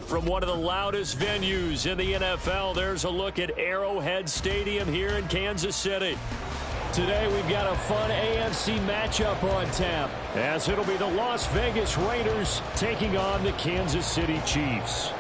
From one of the loudest venues in the NFL, there's a look at Arrowhead Stadium here in Kansas City. Today we've got a fun AFC matchup on tap, as it'll be the Las Vegas Raiders taking on the Kansas City Chiefs.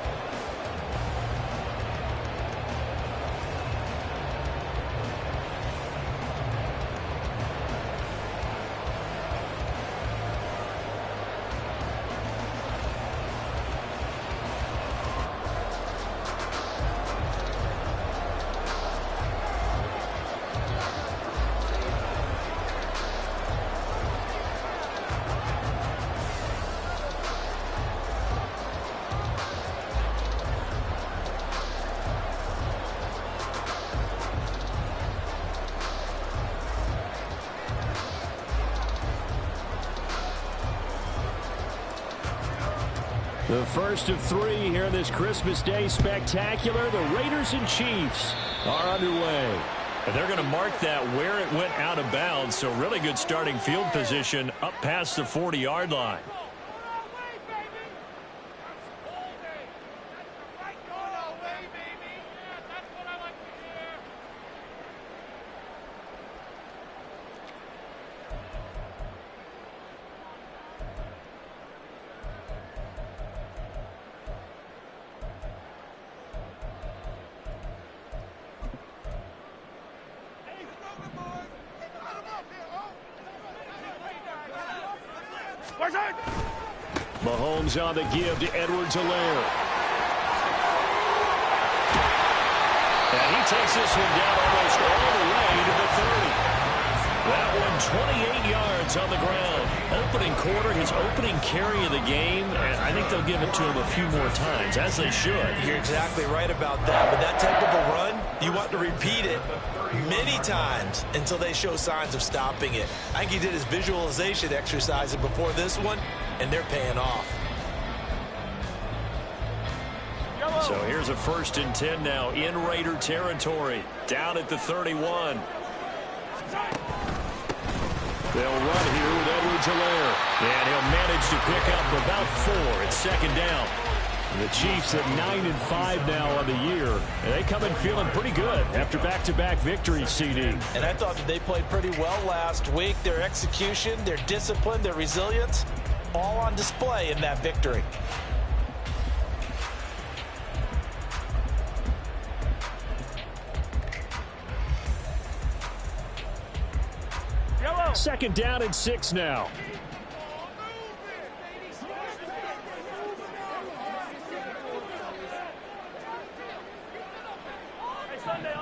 The first of three here in this Christmas Day spectacular. The Raiders and Chiefs are underway. And they're going to mark that where it went out of bounds, so really good starting field position up past the 40-yard line. Mahomes on the give to Edwards-Helaire. And he takes this one down almost all the way to the 30. That one 28 yards on the ground. Opening quarter, his opening carry of the game, and I think they'll give it to him a few more times, as they should. You're exactly right about that. With that type of a run, you want to repeat it many times until they show signs of stopping it. I think he did his visualization exercise before this one, and they're paying off. So here's a 1st and 10 now in Raider territory, down at the 31. They'll run here with Edwards-Helaire. And he'll manage to pick up about 4. It's 2nd down. The Chiefs at 9-5 now on the year. And they come in feeling pretty good after back-to-back victories, CD. And I thought that they played pretty well last week. Their execution, their discipline, their resilience, all on display in that victory. Second down and 6 now.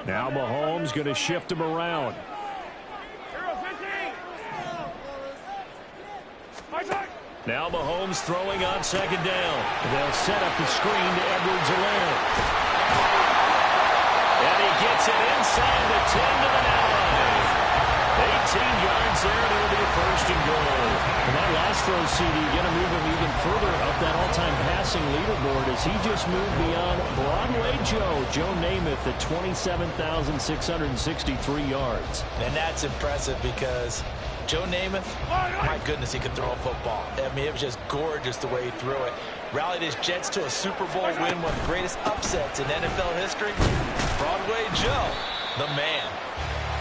Now Mahomes going to shift him around. Now Mahomes throwing on 2nd down. They'll set up the screen to Edwards-Helaire. And he gets it inside the 10 to the 9. 18 yards there, and it'll be 1st and goal. And that last throw, CD, going to move him even further up that all-time passing leaderboard as he just moved beyond Broadway Joe Namath at 27,663 yards. And that's impressive because Joe Namath, my goodness, he could throw a football. I mean, it was just gorgeous the way he threw it. Rallied his Jets to a Super Bowl win, one of the greatest upsets in NFL history. Broadway Joe, the man.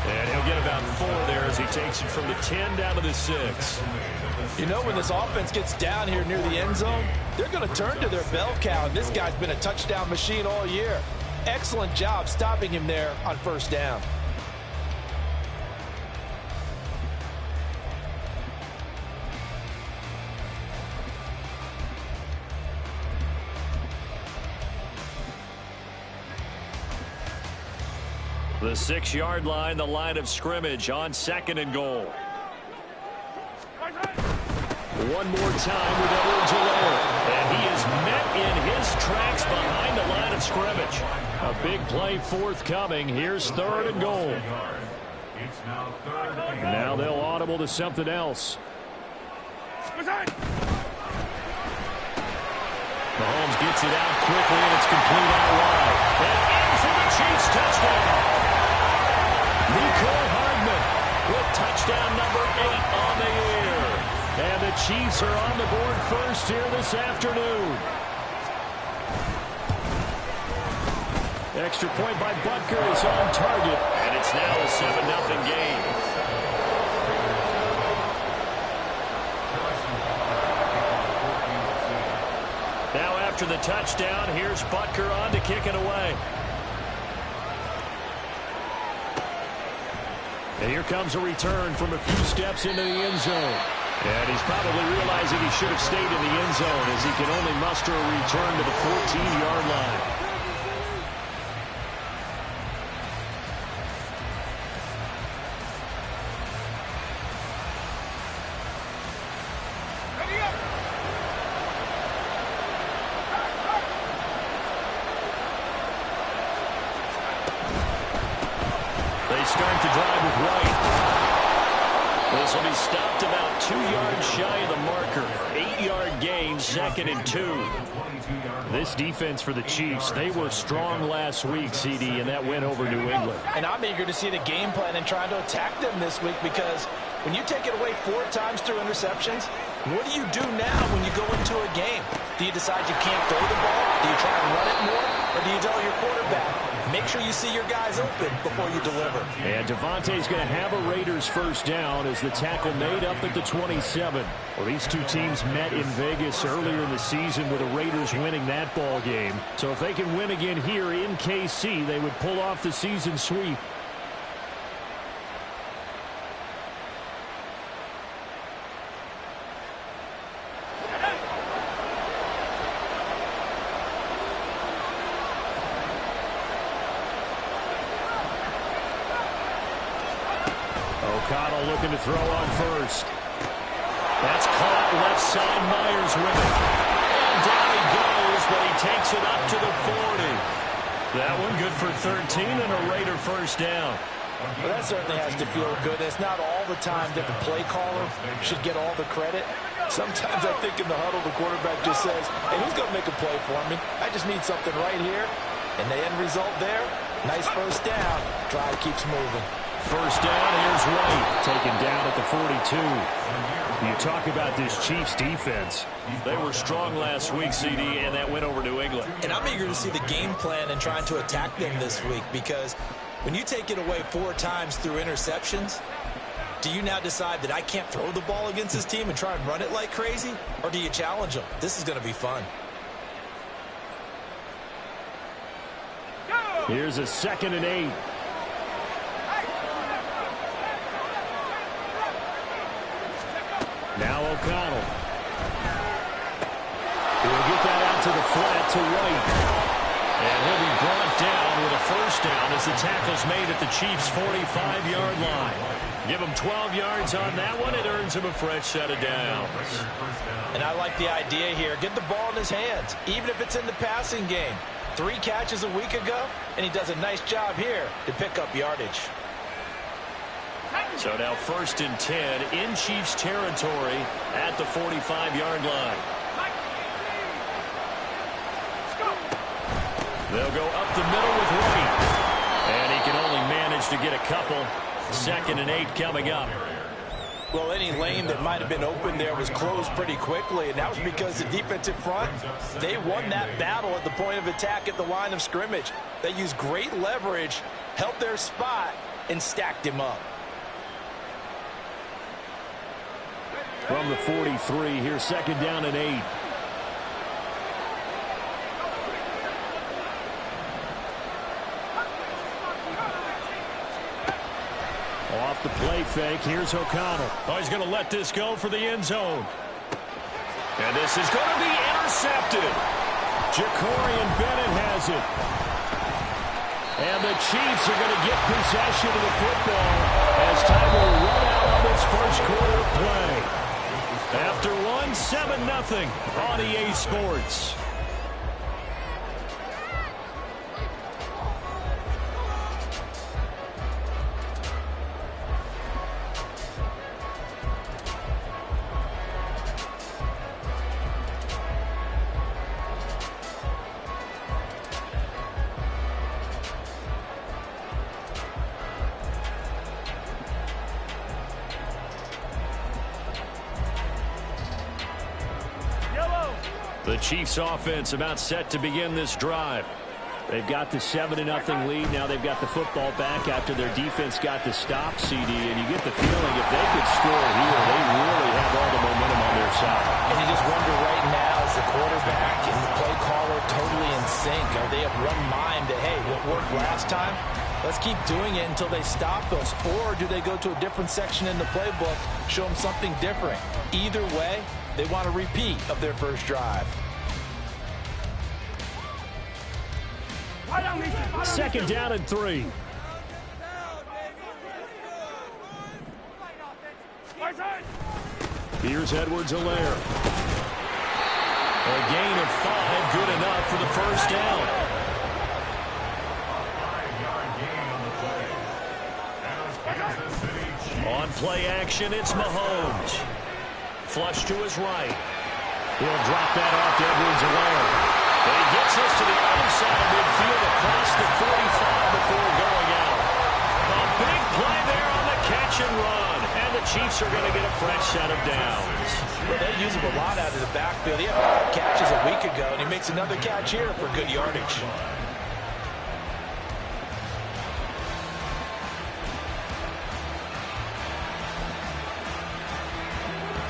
And he'll get about 4 there as he takes it from the 10 down to the 6. You know, when this offense gets down here near the end zone, they're going to turn to their bell cow. And this guy's been a touchdown machine all year. Excellent job stopping him there on 1st down. The 6-yard line, the line of scrimmage on 2nd and goal. One more time with Edwards-Helaire. And he is met in his tracks behind the line of scrimmage. A big play forthcoming. Here's 3rd and goal. Now they'll audible to something else. Mahomes gets it out quickly, and it's complete out wide. And in for the Chiefs touchdown. Nicole Hardman with touchdown number 8 on the year. And the Chiefs are on the board first here this afternoon. Extra point by Butker is on target. And it's now a 7-0 game. Now after the touchdown, here's Butker on to kick it away. And here comes a return from a few steps into the end zone. And he's probably realizing he should have stayed in the end zone as he can only muster a return to the 14-yard line. They start the drive with White. This will be stopped about 2 yards shy of the marker. 8-yard gain, 2nd and 2. This defense for the Chiefs, they were strong last week, CD, and that went over New England. And I'm eager to see the game plan and trying to attack them this week, because when you take it away 4 times through interceptions, what do you do now when you go into a game? Do you decide you can't throw the ball? Do you try and run it more? Or do you tell your quarterback, make sure you see your guys open before you deliver? And Devontae's going to have a Raiders first down as the tackle made up at the 27. Well, these two teams met in Vegas earlier in the season with the Raiders winning that ball game. So if they can win again here in KC, they would pull off the season sweep. O'Connell looking to throw on first. That's caught left side. Myers with it. And down he goes, but he takes it up to the 40. That one good for 13 and a Raider first down. Well, that certainly has to feel good. It's not all the time that the play caller should get all the credit. Sometimes I think in the huddle, the quarterback just says, hey, who's going to make a play for me? I just need something right here. And the end result there, nice first down. Drive keeps moving. First down, here's White, taken down at the 42. You talk about this Chiefs defense. They were strong last week, CD, and that went over New England. And I'm eager to see the game plan and trying to attack them this week, because when you take it away 4 times through interceptions, do you now decide that I can't throw the ball against this team and try and run it like crazy? Or do you challenge them? This is going to be fun. Here's a 2nd and 8. Now O'Connell. He'll get that out to the flat to White. And he'll be brought down with a first down as the tackle's made at the Chiefs' 45-yard line. Give him 12 yards on that one. It earns him a fresh set of downs. And I like the idea here. Get the ball in his hands, even if it's in the passing game. 3 catches a week ago, and he does a nice job here to pick up yardage. So now 1st and 10 in Chiefs territory at the 45-yard line. They'll go up the middle with White. And he can only manage to get a couple. 2nd and 8 coming up. Well, any lane that might have been open there was closed pretty quickly, and that was because the defensive front, they won that battle at the point of attack at the line of scrimmage. They used great leverage, held their spot, and stacked him up. From the 43, here's 2nd down and 8. Off the play fake, here's O'Connell. Oh, he's going to let this go for the end zone. And this is going to be intercepted. Jacorian Bennett has it. And the Chiefs are going to get possession of the football as time will run out on this first quarter of play. After 7-0 on EA Sports. The Chiefs offense about set to begin this drive. They've got the 7-0 lead. Now they've got the football back after their defense got the stop, CD. And you get the feeling if they could score here, they really have all the momentum on their side. And you just wonder right now, is the quarterback and the play caller totally in sync? Are they of one mind that, hey, what worked last time? Let's keep doing it until they stop us. Or do they go to a different section in the playbook, show them something different? Either way, they want a repeat of their first drive. 2nd down and 3. Here's Edwards-Helaire. A gain of 5, good enough for the first down. On play action, it's Mahomes. Flush to his right. He'll drop that off to Edwards-Helaire. And he gets us to the other side of midfield across the 45 before going out. A big play there on the catch and run. And the Chiefs are going to get a fresh set of downs. Well, they use him a lot out of the backfield. He had 5 catches a week ago, and he makes another catch here for good yardage.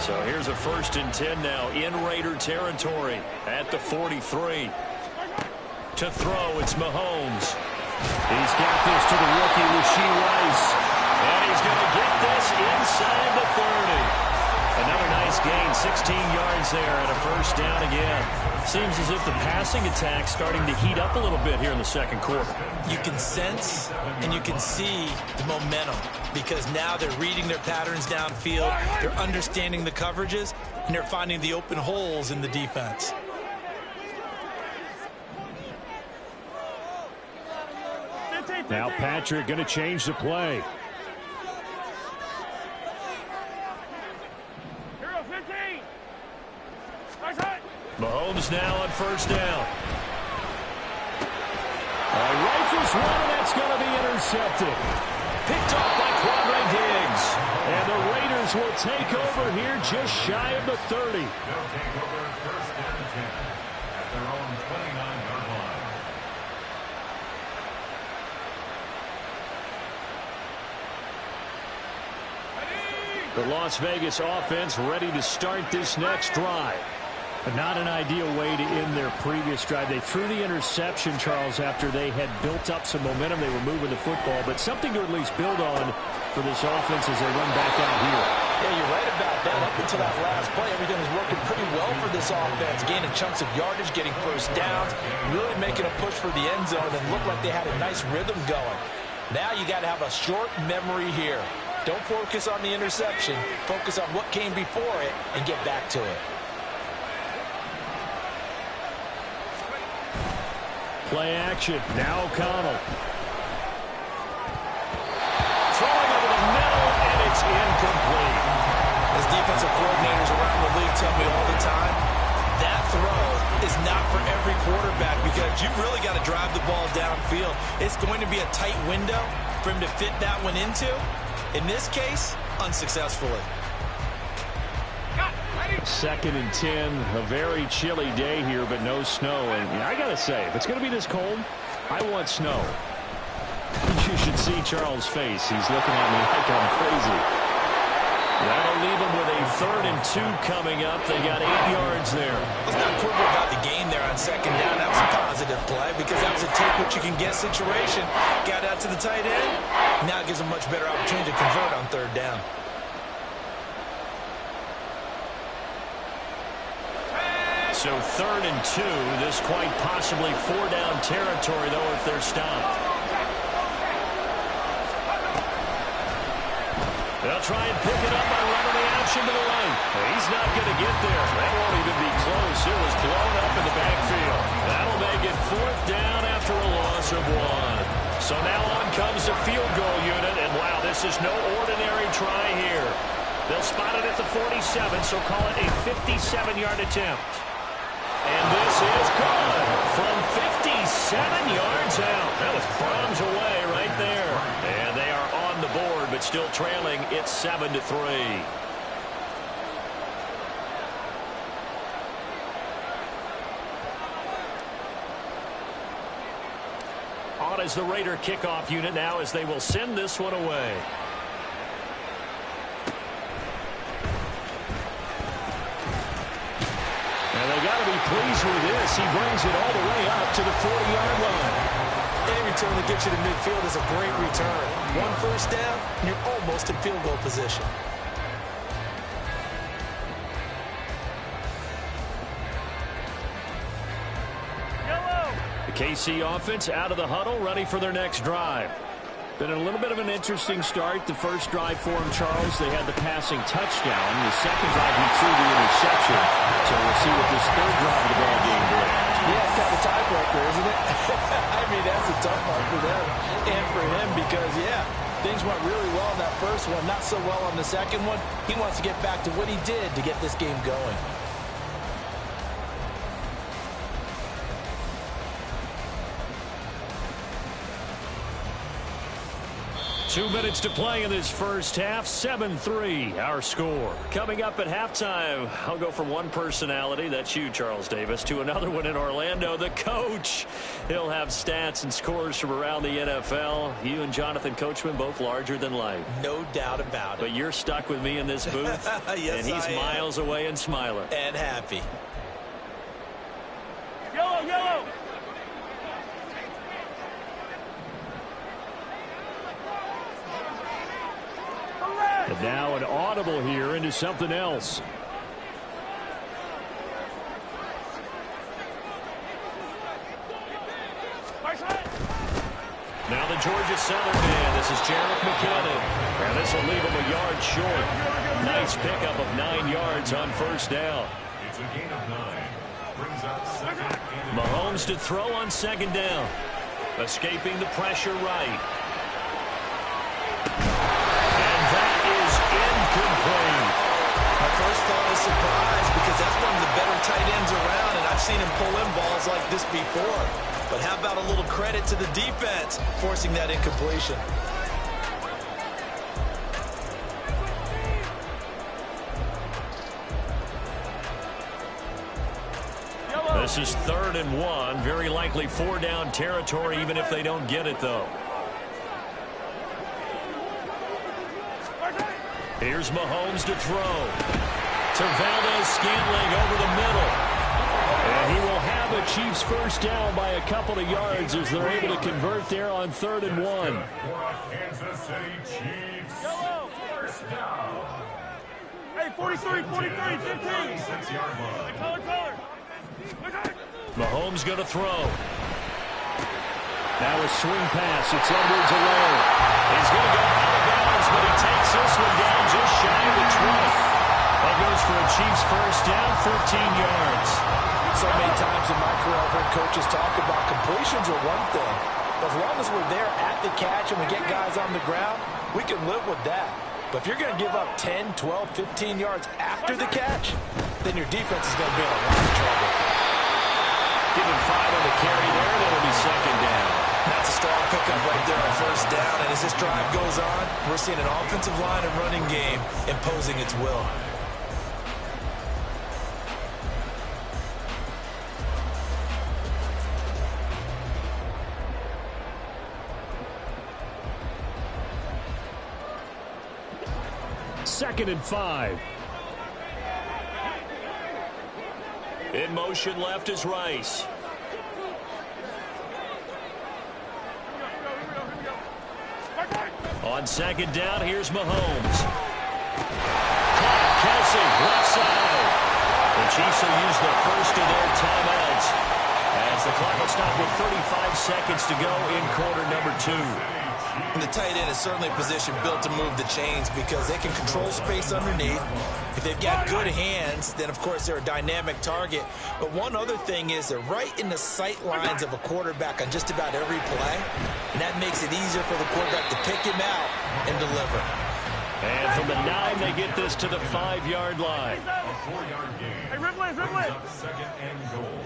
So here's a 1st and 10 now in Raider territory at the 43. To throw, it's Mahomes. He's got this to the rookie, Rashee Rice. And he's going to get this inside the 30. Another nice gain, 16 yards there and a first down again. Seems as if the passing attack's starting to heat up a little bit here in the 2nd quarter. You can sense and you can see the momentum because now they're reading their patterns downfield, they're understanding the coverages, and they're finding the open holes in the defense. Now Patrick going to change the play. Mahomes now on first down. Rifles one, and that's going to be intercepted. Picked off by Quadre Diggs. And the Raiders will take over here just shy of the 30. They'll take over 1st and 10 at their own 29-yard line. The Las Vegas offense ready to start this next drive. But not an ideal way to end their previous drive. They threw the interception, Charles, after they had built up some momentum. They were moving the football, but something to at least build on for this offense as they run back out here. Yeah, you're right about that. Up until that last play, everything was working pretty well for this offense. Gaining chunks of yardage, getting first downs, really making a push for the end zone, and looked like they had a nice rhythm going. Now you got to have a short memory here. Don't focus on the interception. Focus on what came before it and get back to it. Play action. Now O'Connell. Throwing over the middle, and it's incomplete. As defensive coordinators around the league tell me all the time, that throw is not for every quarterback because you've really got to drive the ball downfield. It's going to be a tight window for him to fit that one into. In this case, unsuccessfully. 2nd and 10, a very chilly day here, but no snow. And I got to say, if it's going to be this cold, I want snow. You should see Charles' face. He's looking at me like I'm crazy. That'll leave them with a 3rd and 2 coming up. They got 8 yards there. Let's not quibble about the gain there on 2nd down. That was a positive play because that was a take what you can get situation. Got out to the tight end. Now it gives them much better opportunity to convert on 3rd down. So 3rd and 2. This quite possibly 4-down territory, though, if they're stopped. They'll try and pick it up by running the action to the right. He's not going to get there. That won't even be close. It was blown up in the backfield. That'll make it 4th down after a loss of 1. So now on comes the field goal unit. And, wow, this is no ordinary try here. They'll spot it at the 47, so call it a 57-yard attempt. And this is good from 57 yards out. That was bombs away right there. And they are on the board, but still trailing. It's 7-3. on as the Raider kickoff unit now as they will send this one away. And they got to be pleased with this. He brings it all the way up to the 40-yard line. Any return that gets you to midfield is a great return. One first down, and you're almost in field goal position. The KC offense out of the huddle, ready for their next drive. Been a little bit of an interesting start. The first drive for him, Charles, they had the passing touchdown. The second drive, he threw the interception. So we'll see what this third drive of the ball game brings. Yeah, it's kind of a tiebreaker, isn't it? I mean, that's a tough part for them and for him because, yeah, things went really well in that first one, not so well on the second one. He wants to get back to what he did to get this game going. 2 minutes to play in this first half. 7-3 our score. Coming up at halftime, I'll go from one personality, that's you, Charles Davis, to another one in Orlando, the coach. He'll have stats and scores from around the NFL. You and Jonathan Coachman both larger than life. No doubt about it. But you're stuck with me in this booth. Yes, and he's miles away and smiling. And happy. Yellow, yellow. And now an audible here into something else. Now the Georgia Southern man. This is Jarek McKinnon. And this will leave him a yard short. Nice pickup of 9 yards on first down. It's a gain of 9. Brings up second and Mahomes to throw on second down. Escaping the pressure right. And that is incomplete. My first thought is surprise because that's one of the better tight ends around, and I've seen him pull in balls like this before. But how about a little credit to the defense forcing that incompletion? This is 3rd and 1. Very likely 4-down territory, even if they don't get it, though. Here's Mahomes to throw. To Valdez-Scantling over the middle. And he will have a Chiefs first down by a couple of yards as they're able to convert there on 3rd and 1. Kansas City Chiefs. First down. Hey, 43, 43, 15. 6-yard line. Color. Mahomes going to throw. Now a swing pass. It's Edwards alone. He's going to go out of bounds, but he takes this one down just shy of the 20. That goes for a Chiefs first down, 14 yards. So many times in my career I've heard coaches talk about completions are one thing. But as long as we're there at the catch and we get guys on the ground, we can live with that. But if you're going to give up 10, 12, 15 yards after the catch, then your defense is going to be in a lot of trouble. Give him 5 on the carry there, and it'll be second down. That's a strong pickup right there on first down. And as this drive goes on, we're seeing an offensive line and running game imposing its will. Second and 5. In motion left is Rice. On second down, here's Mahomes. Kelsey, left side. The Chiefs will use the first of their timeouts as the clock will stop with 35 seconds to go in quarter number 2. And the tight end is certainly a position built to move the chains because they can control space underneath. If they've got good hands, then of course they're a dynamic target. But one other thing is they're right in the sight lines of a quarterback on just about every play. And that makes it easier for the quarterback to pick him out and deliver. And from the 9, they get this to the 5-yard line. A 4-yard gain. Hey, Ripley. Brings up second and goal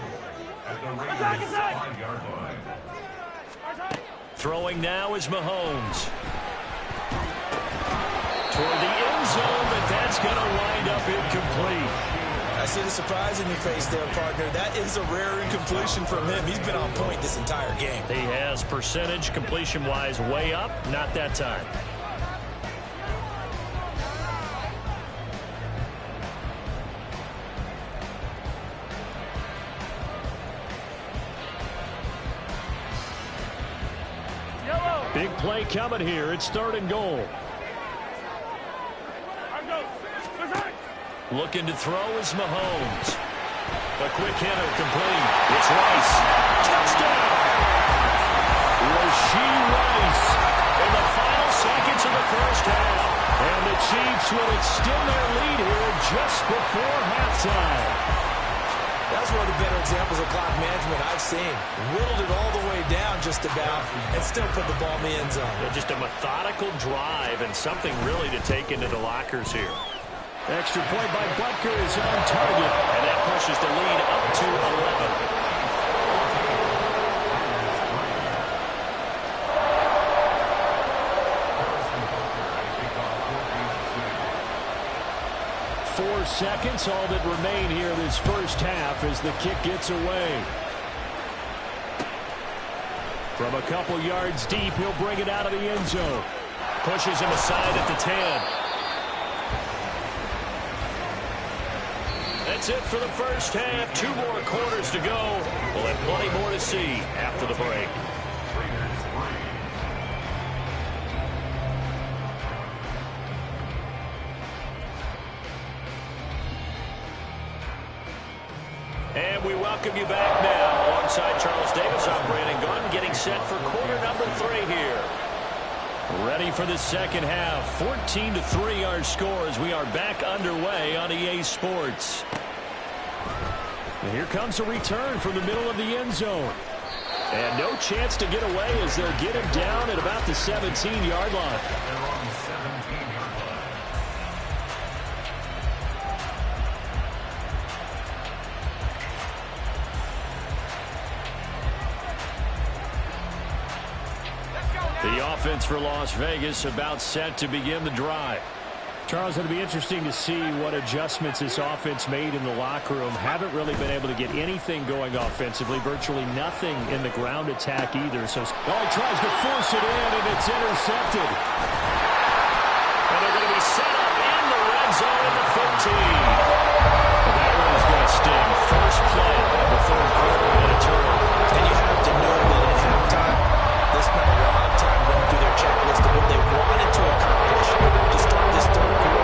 at the Raiders' 5-yard line. Throwing now is Mahomes. Toward the end zone, but that's going to wind up incomplete. I see the surprise in your face there, partner. That is a rare incompletion from him. He's been on point this entire game. He has percentage completion-wise way up, not that time. Big play coming here. It's 3rd and goal. Looking to throw is Mahomes. A quick hitter complete. It's Rice. Touchdown! Rashee Rice in the final seconds of the first half. And the Chiefs will extend their lead here just before halftime. That's one of the better examples of clock management I've seen. Whittled it all the way down just about and still put the ball in the end zone. Yeah, just a methodical drive and something really to take into the lockers here. Extra point by Butker is on target. And that pushes the lead up to 11. 4 seconds, all that remain here this first half as the kick gets away. From a couple yards deep, he'll bring it out of the end zone. Pushes him aside at the 10. That's it for the first half. 2 more quarters to go. We'll have plenty more to see after the break. And we welcome you back now. Alongside Charles Davis, I'm Brandon Gunn, getting set for quarter number 3 here. Ready for the second half. 14-3 our score as we are back underway on EA Sports. And here comes a return from the middle of the end zone. And no chance to get away as they'll get him down at about the 17-yard line. They're on the 17-yard line. The offense for Las Vegas about set to begin the drive. Charles, it'll be interesting to see what adjustments this offense made in the locker room. Haven't really been able to get anything going offensively. Virtually nothing in the ground attack either. So he tries to force it in, and it's intercepted. And they're going to be set up in the red zone in the 15. That one is going to sting. First play of the third quarter and a turnover. And you have to know that at halftime, they spent a lot of time going through their checklist of what they wanted to accomplish to start this third quarter.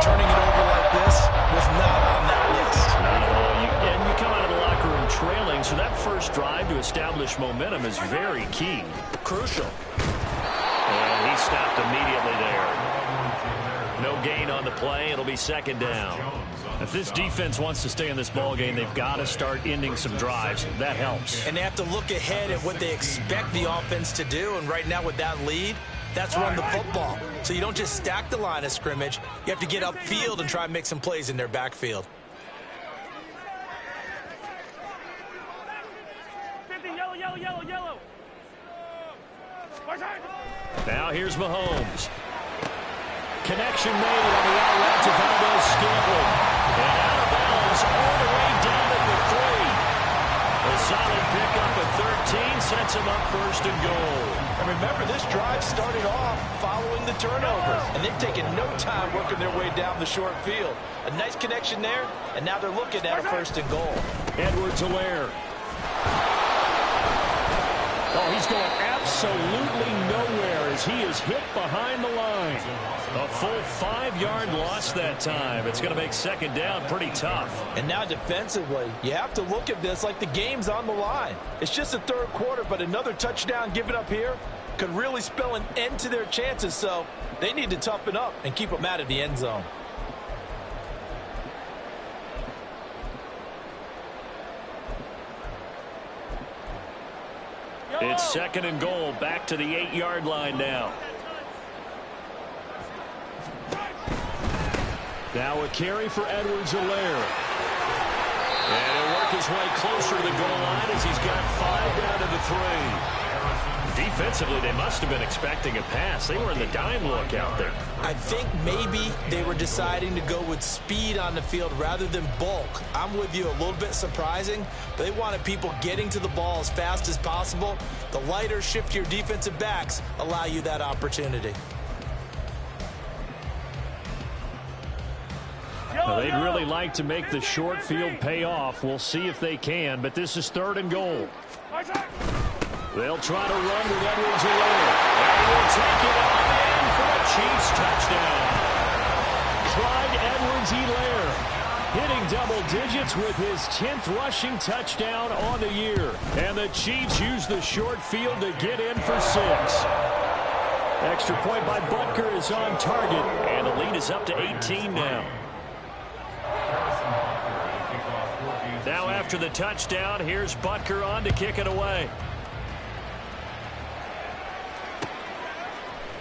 Turning it over like this was not on that list. Not at all. And you come out of the locker room trailing, so that first drive to establish momentum is very key. Crucial. And he stopped immediately there. No gain on the play. It'll be second down. If this defense wants to stay in this ballgame, they've got to start ending some drives. That helps. And they have to look ahead at what they expect the offense to do. And right now with that lead, that's run the football. So you don't just stack the line of scrimmage. You have to get upfield and try and make some plays in their backfield. Yellow. Now here's Mahomes. Connection made on the out route to Valdez-Scantling. And out of bounds all the way down at the 3. A solid pickup at 13 sets him up first and goal. And remember, this drive started off following the turnover. And they've taken no time working their way down the short field. A nice connection there, and now they're looking at a first and goal. Edwards-Helaire. Oh, he's going absolutely nowhere as he is hit behind the line. A full 5-yard loss that time. It's going to make second down pretty tough. And now defensively, you have to look at this like the game's on the line. It's just the third quarter, but another touchdown given up here could really spell an end to their chances. So they need to toughen up and keep them out of the end zone. It's second and goal, back to the 8-yard line now. Now a carry for Edwards-Helaire. And he'll work his way closer to the goal line as he's got 5 down to the 3. Defensively, they must have been expecting a pass. They were in the dime look out there. I think maybe they were deciding to go with speed on the field rather than bulk. I'm with you, a little bit surprising. They wanted people getting to the ball as fast as possible. The lighter, shiftier defensive backs allow you that opportunity. Well, they'd really like to make the short field pay off. We'll see if they can, but this is 3rd and goal. They'll try to run with Edwards-Helaire. And he'll take it on in for a Chiefs touchdown. Clyde Edwards-Helaire hitting double digits with his 10th rushing touchdown on the year. And the Chiefs use the short field to get in for 6. Extra point by Butker is on target. And the lead is up to 18 now. Now after the touchdown, here's Butker on to kick it away.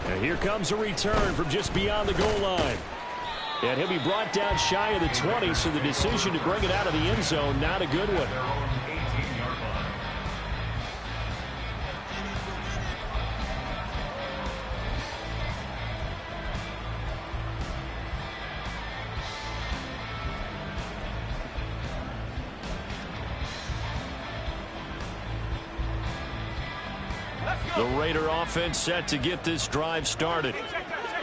And here comes a return from just beyond the goal line. And he'll be brought down shy of the 20, so the decision to bring it out of the end zone, not a good one. The Raider offense set to get this drive started.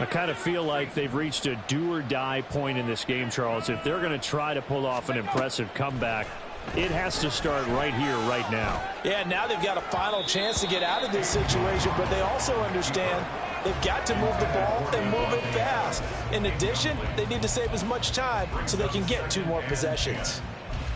I kind of feel like they've reached a do-or-die point in this game, Charles. If they're going to try to pull off an impressive comeback, it has to start right here, right now. Yeah, now they've got a final chance to get out of this situation, but they also understand they've got to move the ball and move it fast. In addition, they need to save as much time so they can get 2 more possessions.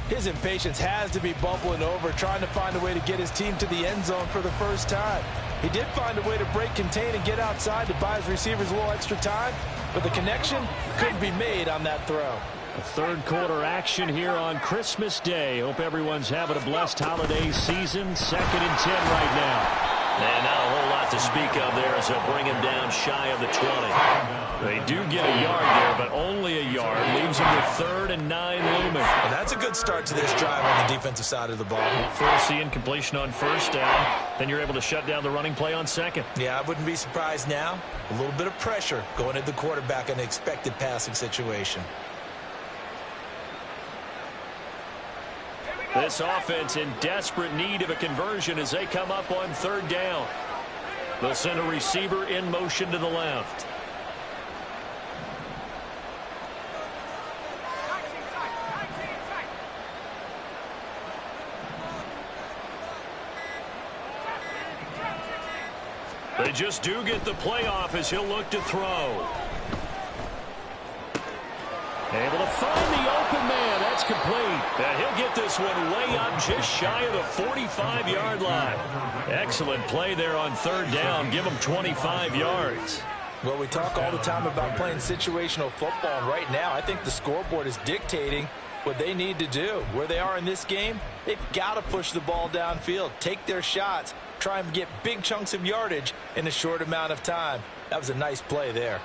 His impatience has to be bubbling over, trying to find a way to get his team to the end zone for the first time. He did find a way to break, contain, and get outside to buy his receivers a little extra time, but the connection couldn't be made on that throw. A 3rd quarter action here on Christmas Day. Hope everyone's having a blessed holiday season. 2nd and 10 right now. And not a whole lot to speak of there as they'll bring him down shy of the 20. They do get a yard there, but only a yard. Leaves them with 3rd and 9 looming. Well, that's a good start to this drive on the defensive side of the ball. Forcing incompletion on 1st down. Then you're able to shut down the running play on 2nd. Yeah, I wouldn't be surprised now. A little bit of pressure going at the quarterback in an expected passing situation. This offense in desperate need of a conversion as they come up on 3rd down. They'll send a receiver in motion to the left. They just do get the playoff as he'll look to throw. Able to find the open man. That's complete. And he'll get this one way up just shy of the 45-yard line. Excellent play there on 3rd down. Give him 25 yards. Well, we talk all the time about playing situational football, and right now I think the scoreboard is dictating what they need to do. Where they are in this game, they've got to push the ball downfield, take their shots, try and get big chunks of yardage in a short amount of time. That was a nice play there.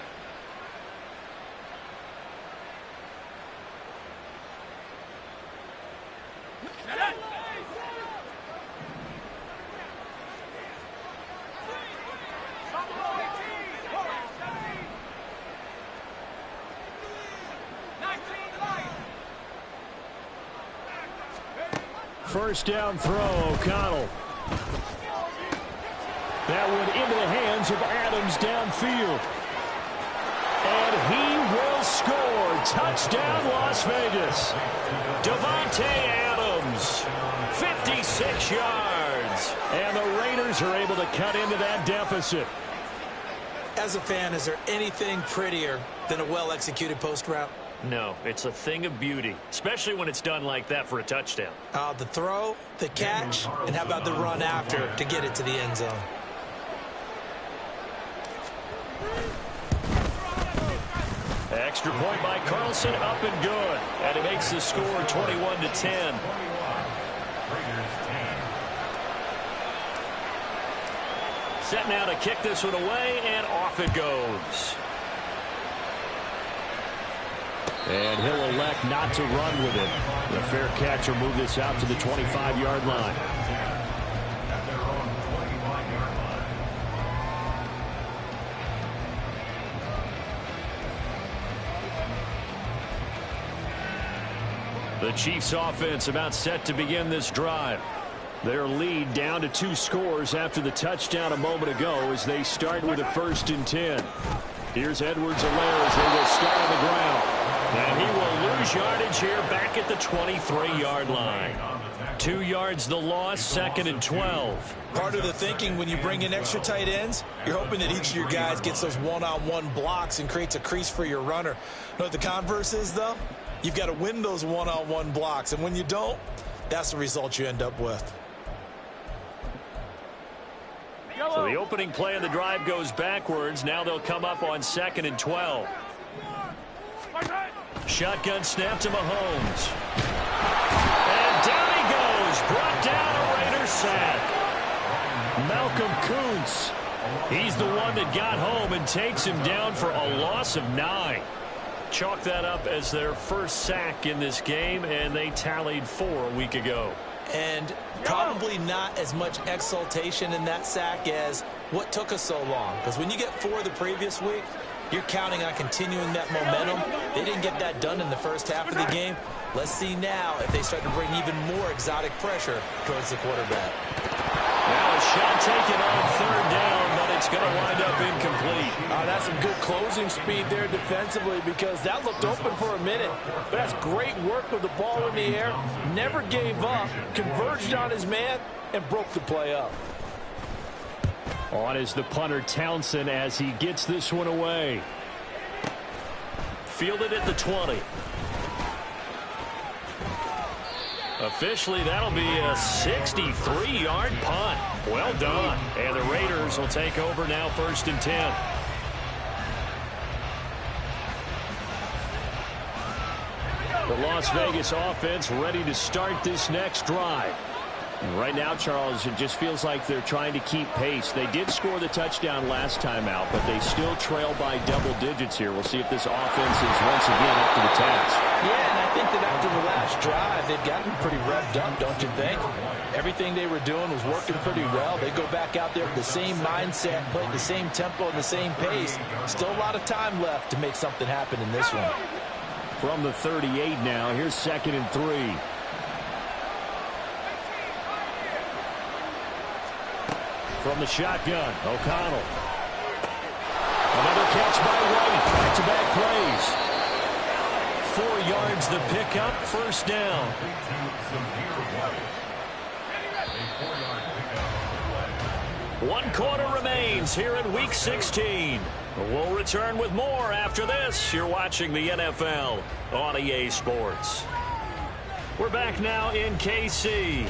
First down throw, O'Connell. That one into the hands of Adams downfield. And he will score. Touchdown, Las Vegas. Davante Adams, 56 yards. And the Raiders are able to cut into that deficit. As a fan, is there anything prettier than a well-executed post route? No, it's a thing of beauty, especially when it's done like that for a touchdown. The throw, the catch, and how about the run after to get it to the end zone? Extra point by Carlson, up and good. And it makes the score 21-10. Set now to kick this one away, and off it goes. And he'll elect not to run with it. The fair catch will move this out to the 25-yard line. The Chiefs offense about set to begin this drive. Their lead down to 2 scores after the touchdown a moment ago as they start with a 1st and 10. Here's Edwards-Helaire as they will start on the ground. And he will lose yardage here back at the 23-yard line. 2 yards the loss, 2nd and 12. Part of the thinking when you bring in extra tight ends, you're hoping that each of your guys gets those one-on-one blocks and creates a crease for your runner. You know what the converse is, though? You've got to win those one-on-one blocks, and when you don't, that's the result you end up with. So the opening play of the drive goes backwards. Now they'll come up on 2nd and 12. Shotgun snap to Mahomes. And down he goes. Brought down a Raider sack. Malcolm Kuntz. He's the one that got home and takes him down for a loss of 9. Chalk that up as their first sack in this game, and they tallied 4 a week ago. And probably not as much exultation in that sack as what took us so long. Because when you get 4 the previous week, you're counting on continuing that momentum. They didn't get that done in the first half of the game. Let's see now if they start to bring even more exotic pressure towards the quarterback. Now a shot taken on 3rd down, but it's going to wind up incomplete. That's some good closing speed there defensively because that looked open for a minute. But that's great work with the ball in the air. Never gave up, converged on his man, and broke the play up. On is the punter Townsend as he gets this one away. Fielded at the 20. Officially, that'll be a 63-yard punt. Well done. And the Raiders will take over now, 1st and 10. The Las Vegas offense ready to start this next drive. Right now, Charles, it just feels like they're trying to keep pace. They did score the touchdown last time out, but they still trail by double digits here. We'll see if this offense is once again up to the task. Yeah, and I think that after the last drive, they've gotten pretty revved up, don't you think? Everything they were doing was working pretty well. They go back out there with the same mindset, play at the same tempo and the same pace. Still a lot of time left to make something happen in this one. From the 38 now, here's 2nd and 3. From the shotgun, O'Connell. Another catch by White. Back-to-back plays. 4 yards the pickup, 1st down. 1 quarter remains here in Week 16. We'll return with more after this. You're watching the NFL on EA Sports. We're back now in KC.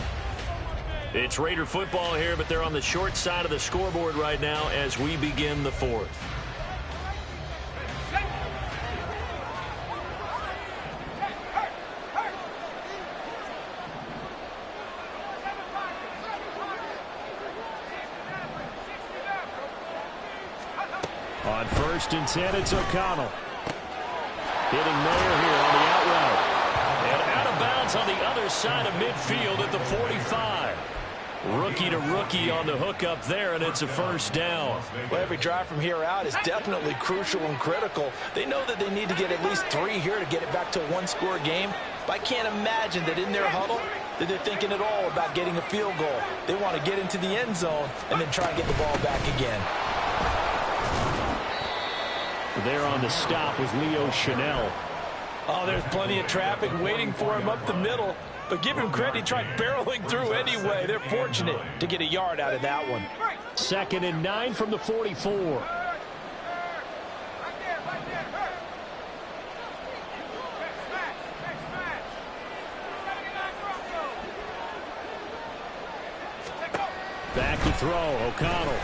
It's Raider football here, but they're on the short side of the scoreboard right now as we begin the 4th. On 1st and 10, it's O'Connell. Hitting Mayer here on the out route. And out of bounds on the other side of midfield at the 45. Rookie to rookie on the hookup there, and it's a 1st down. Well, every drive from here out is definitely crucial and critical. They know that they need to get at least 3 here to get it back to a 1-score game. But I can't imagine that in their huddle that they're thinking at all about getting a field goal. They want to get into the end zone and then try and get the ball back again. There on the stop was Leo Chanel. Oh, there's plenty of traffic waiting for him up the middle. But give him credit, he tried barreling through anyway. They're fortunate to get a yard out of that one. 2nd and 9 from the 44. Back to throw, O'Connell.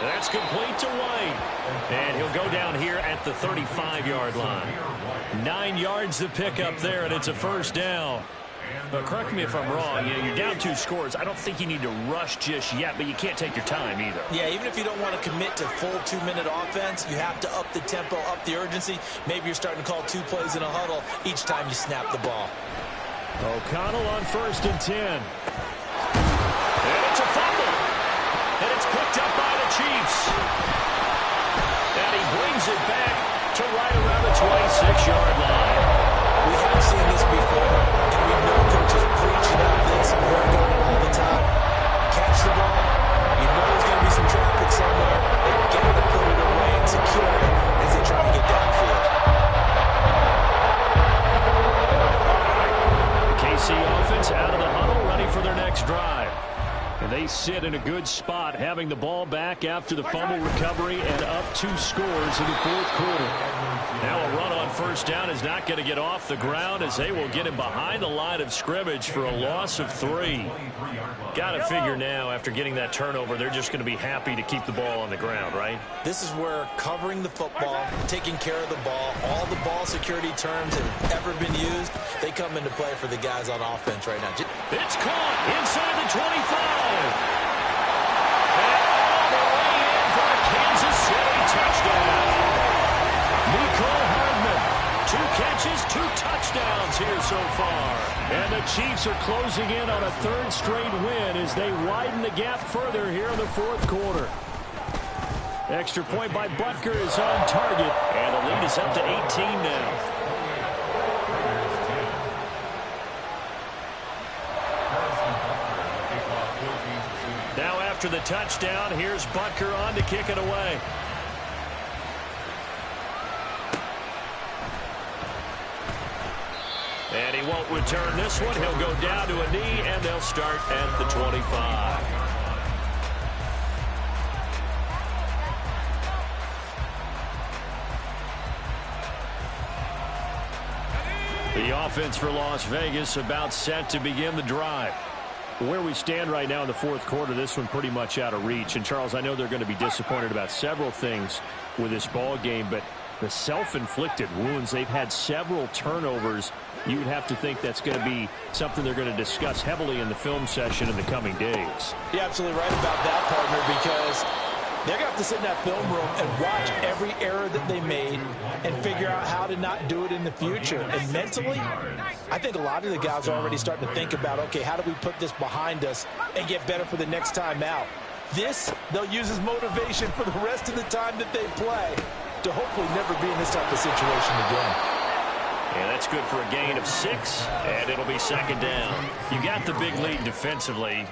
That's complete to White. And he'll go down here at the 35-yard line. 9 yards to pick up there, and it's a 1st down. But correct me if I'm wrong, you're down 2 scores. I don't think you need to rush just yet, but you can't take your time either. Yeah, even if you don't want to commit to full 2-minute offense, you have to up the tempo, up the urgency. Maybe you're starting to call 2 plays in a huddle each time you snap the ball. O'Connell on 1st and 10. And it's a fumble. And it's picked up by the Chiefs. And he brings it back to right around the 26-yard line. We sit in a good spot, having the ball back after the fumble recovery and up 2 scores in the fourth quarter. Now a run on first down is not going to get off the ground as they will get him behind the line of scrimmage for a loss of 3. Got to figure now, after getting that turnover, they're just going to be happy to keep the ball on the ground, right? This is where covering the football, taking care of the ball, all the ball security terms that have ever been used, they come into play for the guys on offense right now. It's caught inside the 25. And all the way in for a Kansas City touchdown. Nicole Hardman, 2 catches, 2 touchdowns here so far. And the Chiefs are closing in on a 3rd straight win as they widen the gap further here in the fourth quarter. Extra point by Butker is on target, and the lead is up to 18 now. Now after the touchdown, here's Butker on to kick it away. And he won't return this one. He'll go down to a knee, and they'll start at the 25. The offense for Las Vegas about set to begin the drive. Where we stand right now in the fourth quarter, this one pretty much out of reach. And, Charles, I know they're going to be disappointed about several things with this ball game, but the self-inflicted wounds, they've had several turnovers. You would have to think that's going to be something they're going to discuss heavily in the film session in the coming days. You're absolutely right about that, partner, because they're going to have to sit in that film room and watch every error that they made and figure out how to not do it in the future. And mentally, I think a lot of the guys are already starting to think about, okay, how do we put this behind us and get better for the next time out? This, they'll use as motivation for the rest of the time that they play to hopefully never be in this type of situation again. Yeah, that's good for a gain of 6, and it'll be second down. You got the big lead defensively,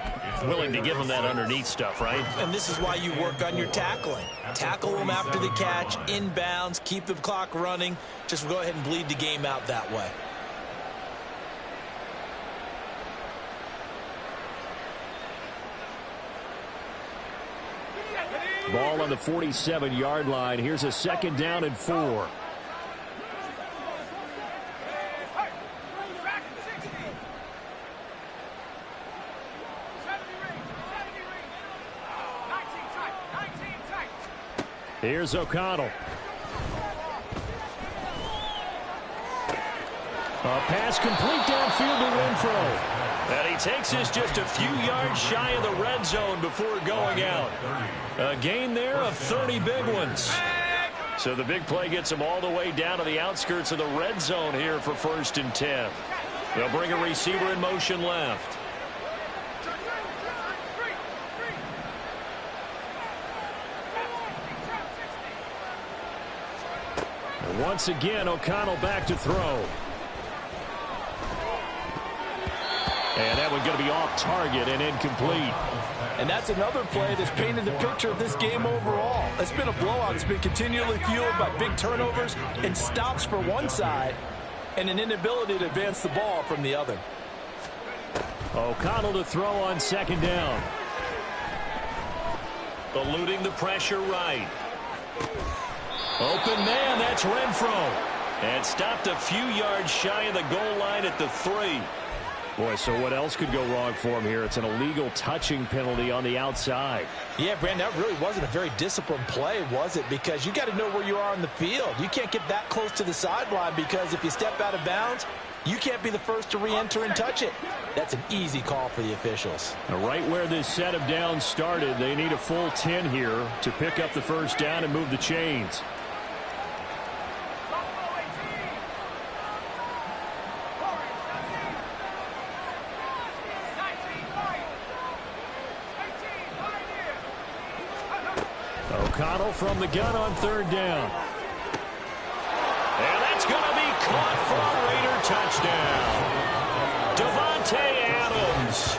willing to give them that underneath stuff, right? And this is why you work on your tackling. Tackle them after the catch, inbounds, keep the clock running. Just go ahead and bleed the game out that way. Ball on the 47-yard line. Here's a second down and 4. Here's O'Connell. A pass complete downfield to Renfro. And he takes this just a few yards shy of the red zone before going out. A gain there of 30 big ones. So the big play gets him all the way down to the outskirts of the red zone here for 1st and 10. They'll bring a receiver in motion left. Once again, O'Connell back to throw. And that one going to be off target and incomplete. And that's another play that's painted the picture of this game overall. It's been a blowout. It's been continually fueled by big turnovers and stops for one side and an inability to advance the ball from the other. O'Connell to throw on second down. Eluding the pressure right. Open man, that's Renfro. And stopped a few yards shy of the goal line at the 3. Boy, so what else could go wrong for him here? It's an illegal touching penalty on the outside. Yeah, Brandon, that really wasn't a very disciplined play, was it? Because you got to know where you are on the field. You can't get that close to the sideline because if you step out of bounds, you can't be the first to re-enter and touch it. That's an easy call for the officials. Now, right where this set of downs started, they need a full 10 here to pick up the first down and move the chains. O'Connell from the gun on third down. And that's going to be caught for a Raider touchdown. Devontae Adams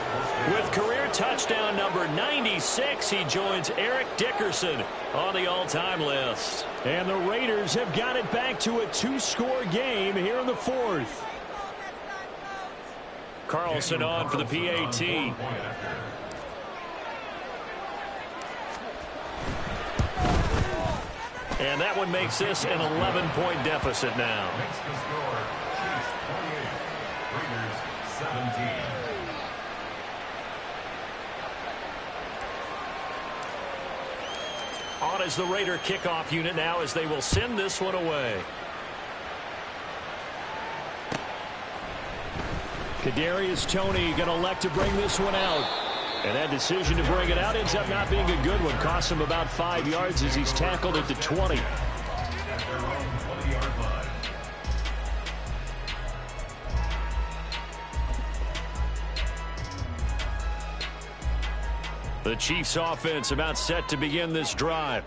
with career touchdown number 96. He joins Eric Dickerson on the all-time list. And the Raiders have got it back to a 2-score game here in the fourth. Carlson on for the PAT. And that one makes this an 11-point deficit now. Makes the score Chiefs 28, Raiders 17. On is the Raider kickoff unit now as they will send this one away. Kadarius Toney going to elect to bring this one out. And that decision to bring it out ends up not being a good one. Costs him about 5 yards as he's tackled at the 20. At their own 20-yard line. The Chiefs offense about set to begin this drive.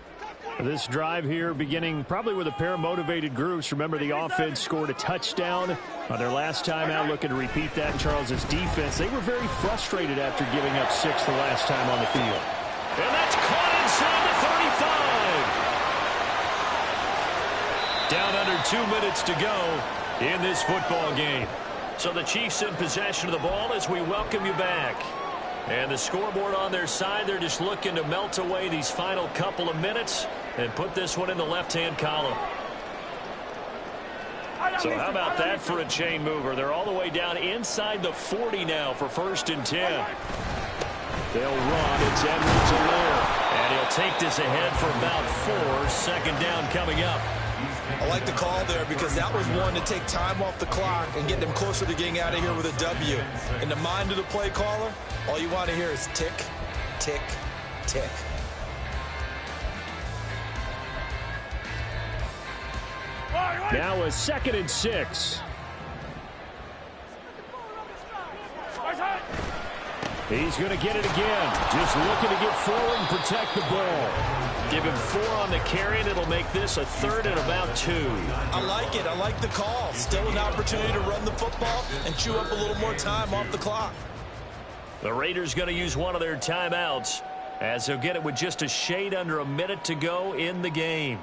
This drive here beginning probably with a pair of motivated groups. Remember, the offense scored a touchdown on their last time out, looking to repeat that in Charles's defense. They were very frustrated after giving up 6 the last time on the field. And that's caught inside the 35. Down under 2 minutes to go in this football game. So the Chiefs in possession of the ball as we welcome you back. And the scoreboard on their side, they're just looking to melt away these final couple of minutes and put this one in the left-hand column. So how about that for a chain mover? They're all the way down inside the 40 now for 1st and 10. They'll run. It's Edwards-Helaire. And he'll take this ahead for about 4. Second down coming up. I like the call there because that was one to take time off the clock and get them closer to getting out of here with a W. In the mind of the play caller, all you want to hear is tick, tick, tick. Now a 2nd and 6. He's going to get it again. Just looking to get forward and protect the ball. Give him 4 on the carry, and it'll make this a 3rd and about 2. I like it. I like the call. Still an opportunity to run the football and chew up a little more time off the clock. The Raiders going to use one of their timeouts as they'll get it with just a shade under a minute to go in the game.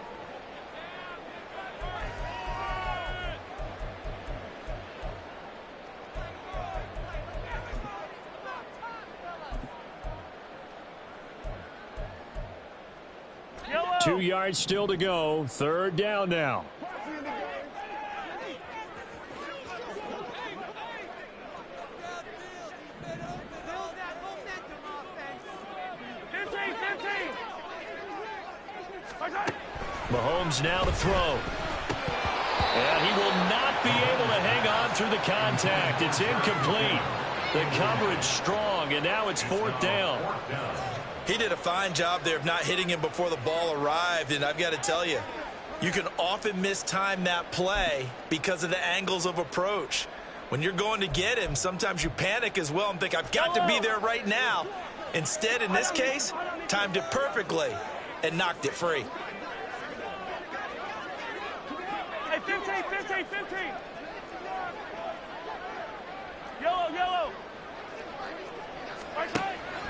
Yellow. 2 yards still to go. 3rd down now. Mahomes now to throw. And he will not be able to hang on through the contact. It's incomplete. The coverage strong, and now it's 4th down. He did a fine job there of not hitting him before the ball arrived, and I've got to tell you, you can often mistime that play because of the angles of approach. When you're going to get him, sometimes you panic as well and think, I've got to be there right now. Instead, in this case, timed it perfectly and knocked it free. Hey, 15. Yellow.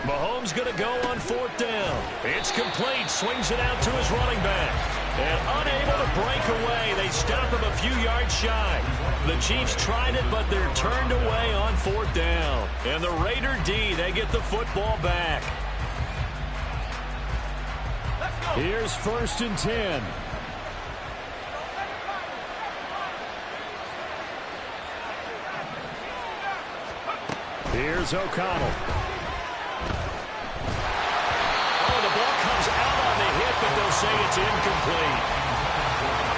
Mahomes going to go on 4th down. It's complete. Swings it out to his running back. And unable to break away. They stop him a few yards shy. The Chiefs tried it, but they're turned away on 4th down. And the Raider D, they get the football back. Here's 1st and 10. Here's O'Connell. Oh, the ball comes out on the hit, but they'll say it's incomplete.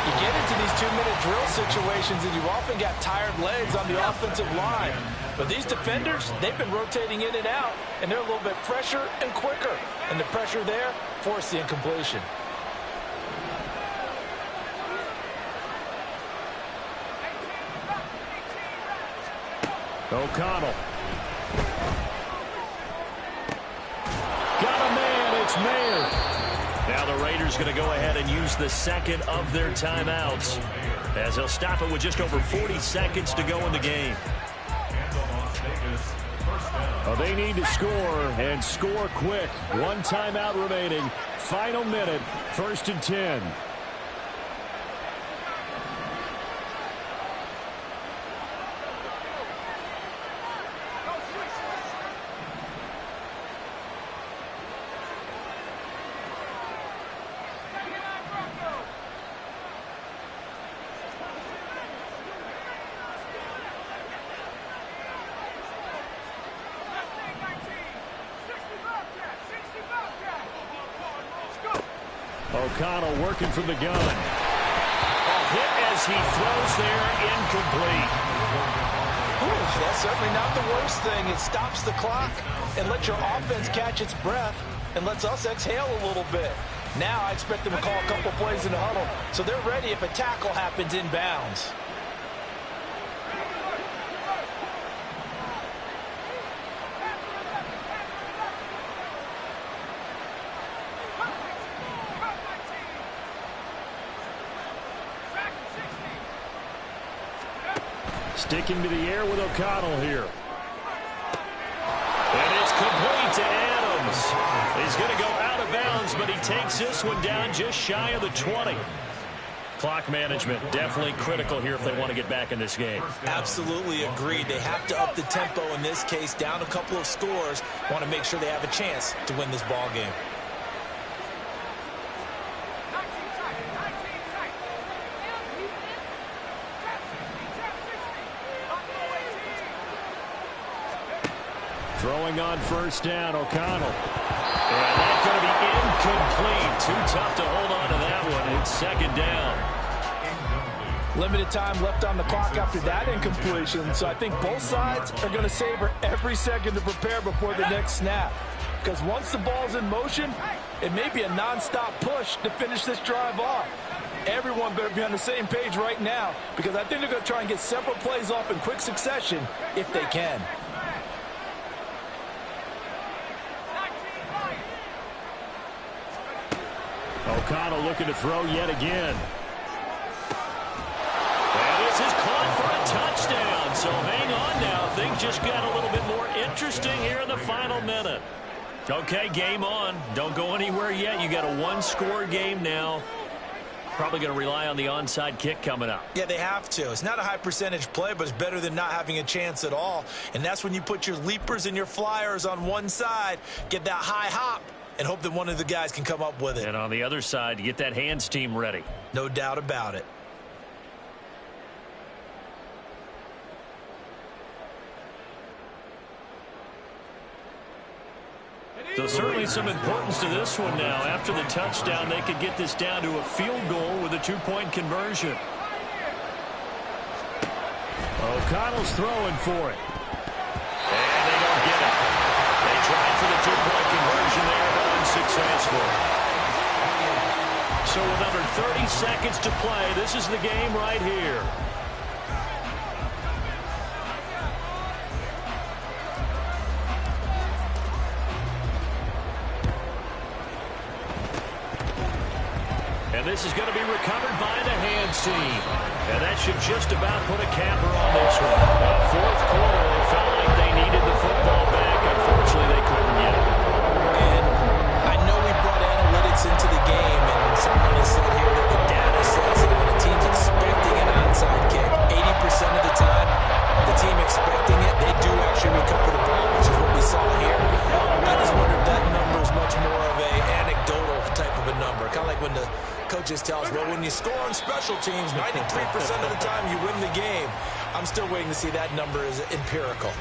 You get into these 2-minute drill situations, and you've often got tired legs on the offensive line. But these defenders, they've been rotating in and out, and they're a little bit fresher and quicker. And the pressure there forced the incompletion. O'Connell. Got a man. It's Mayer. Now the Raiders going to go ahead and use the 2nd of their timeouts as they'll stop it with just over 40 seconds to go in the game. Well, they need to score and score quick. 1 timeout remaining. Final minute. 1st and 10. O'Connell working from the gun. A hit as he throws there, incomplete. Ooh, that's certainly not the worst thing. It stops the clock and lets your offense catch its breath and lets us exhale a little bit. Now I expect them to call a couple plays in the huddle so they're ready if a tackle happens inbounds. Sticking to the air with O'Connell here. And it's complete to Adams. He's going to go out of bounds, but he takes this one down just shy of the 20. Clock management definitely critical here if they want to get back in this game. Absolutely agreed. They have to up the tempo in this case, down a couple of scores. Want to make sure they have a chance to win this ball game. Throwing on first down, O'Connell. And that's going to be incomplete. Too tough to hold on to that one. It's second down. Limited time left on the clock after that incompletion, so I think both sides are going to savor every second to prepare before the next snap. Because once the ball's in motion, it may be a non-stop push to finish this drive off. Everyone better be on the same page right now, because I think they're going to try and get several plays off in quick succession if they can. O'Connell looking to throw yet again. And this is caught for a touchdown. So hang on now. Things just got a little bit more interesting here in the final minute. Okay, game on. Don't go anywhere yet. You got a one-score game now. Probably going to rely on the onside kick coming up. Yeah, they have to. It's not a high percentage play, but it's better than not having a chance at all. And that's when you put your leapers and your flyers on one side, get that high hop, and hope that one of the guys can come up with it. And on the other side, you get that hands team ready. No doubt about it. So certainly some importance to this one now. After the touchdown, they could get this down to a field goal with a two-point conversion. O'Connell's throwing for it. And they don't get it. They tried for the two-point conversion there, but unsuccessful. So with under 30 seconds to play, this is the game right here. And this is going to be recovered by the hands team. And that should just about put a capper on this one. Fourth quarter, they felt like they needed the football back. Unfortunately, they couldn't get it. And I know we brought analytics into the game, and someone has said here that the data says that when a team's expecting an onside kick, 80% of the time, the team expecting it, they do actually recover the ball, which is what we saw here. I just wonder if that number is much more of a anecdotal type of a number. Kind of like when the coaches tell us, well, when you score on special teams, 93% of the time you win the game. I'm still waiting to see that number is empirical.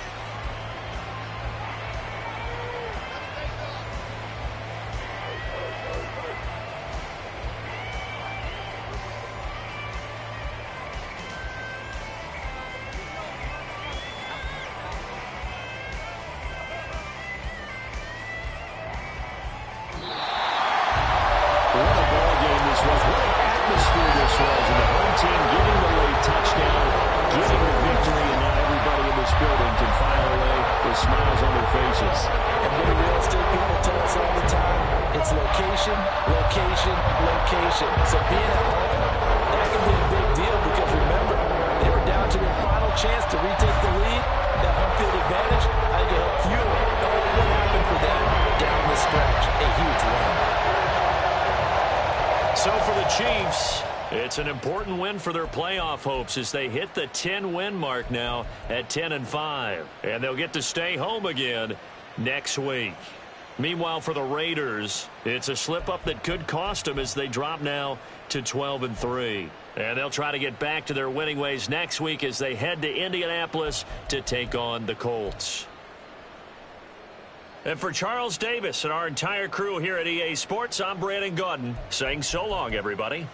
It's an important win for their playoff hopes as they hit the 10-win mark now at 10-5. And they'll get to stay home again next week. Meanwhile, for the Raiders, it's a slip-up that could cost them as they drop now to 12-3. And they'll try to get back to their winning ways next week as they head to Indianapolis to take on the Colts. And for Charles Davis and our entire crew here at EA Sports, I'm Brandon Gaudin saying so long, everybody.